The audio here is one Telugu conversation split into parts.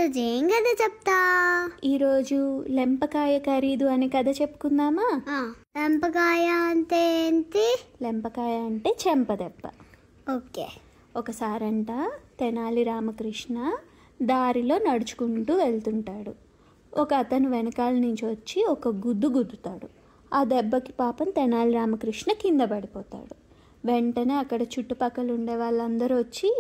ఈరోజు ఏం కథ చెప్తా? ఈరోజు లెంపకాయ ఖరీదు అనే కథ చెప్పుకుందామా? లెంపకాయ అంటే ఏంటి? లెంపకాయ అంటే చెంపదెబ్బ. ఓకే. ఒకసారంట తెనాలి రామకృష్ణ దారిలో నడుచుకుంటూ వెళ్తుంటాడు. ఒక అతను వెనకాల నుంచి వచ్చి ఒక గుద్దుతాడు. ఆ దెబ్బకి పాపం తెనాలి రామకృష్ణ కింద పడిపోతాడు. వెంటనే అక్కడ చుట్టుపక్కల ఉండే వాళ్ళందరూ వచ్చి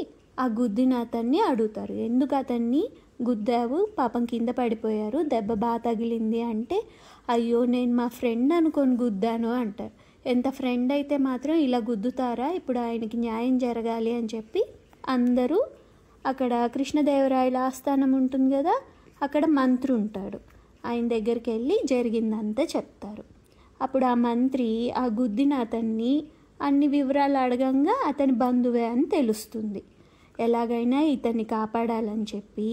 ఆ గుద్దిన అతన్ని అడుగుతారు, ఎందుకు అతన్ని గుద్దావు, పాపం కింద పడిపోయారు, దెబ్బ బాగా తగిలింది అంటే, అయ్యో నేను మా ఫ్రెండ్ అనుకొని గుద్దాను అంటారు. ఎంత ఫ్రెండ్ అయితే మాత్రం ఇలా గుద్దుతారా, ఇప్పుడు ఆయనకి న్యాయం జరగాలి అని చెప్పి అందరూ అక్కడ కృష్ణదేవరాయల ఆస్థానం ఉంటుంది కదా, అక్కడ మంత్రి ఉంటాడు, ఆయన దగ్గరికి వెళ్ళి జరిగిందంతా చెప్తారు. అప్పుడు ఆ మంత్రి ఆ గుద్దిన అతన్ని అన్ని వివరాలు అడగంగా అతని బంధువే అని తెలుస్తుంది. ఎలాగైనా ఇతన్ని కాపాడాలని చెప్పి,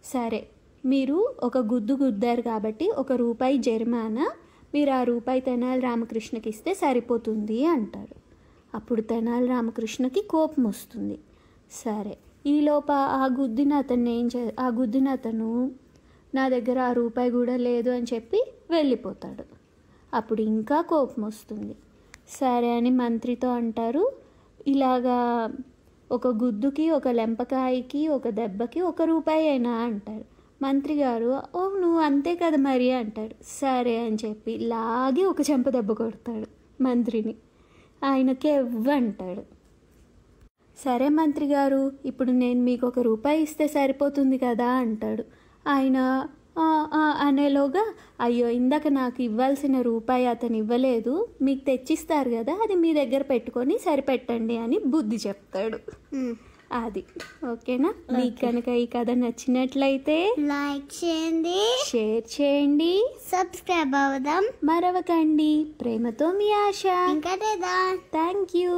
సరే మీరు ఒక గుద్దారు కాబట్టి ₹1 జరిమానా, మీరు ఆ రూపాయి తెనాలి రామకృష్ణకి ఇస్తే సరిపోతుంది అంటారు. అప్పుడు తెనాలి రామకృష్ణకి కోపం వస్తుంది. సరే ఈలోప ఆ గుద్దిన అతను నా దగ్గర ఆ రూపాయి కూడా లేదు అని చెప్పి వెళ్ళిపోతాడు. అప్పుడు ఇంకా కోపం వస్తుంది. సరే అని మంత్రితో అంటారు, ఇలాగా ఒక గుద్దుకి, ఒక లెంపకాయకి, ఒక దెబ్బకి ₹1 అయినా అంటారు. మంత్రి గారు ఓ నువ్వు అంతే కదా మరి అంటాడు. సరే అని చెప్పి లాగి ఒక చెంప దెబ్బ కొడతాడు మంత్రిని. ఆయనకి అంటాడు. సరే మంత్రి గారు, ఇప్పుడు నేను మీకు ₹1 ఇస్తే సరిపోతుంది కదా అంటాడు. ఆయన అనేలోగా, అయ్యో ఇందాక నాకు ఇవ్వాల్సిన రూపాయి అతను ఇవ్వలేదు, మీకు తెచ్చిస్తారు కదా, అది మీ దగ్గర పెట్టుకొని సరిపెట్టండి అని బుద్ధి చెప్తాడు. అది ఓకేనా? మీకు కనుక ఈ కథ నచ్చినట్లయితే లైక్ చేయండి, షేర్ చేయండి, సబ్స్క్రైబ్ అవ్వడం మరవకండి. ప్రేమతో మీ ఆశ. ఇంకా లేదా? Thank you.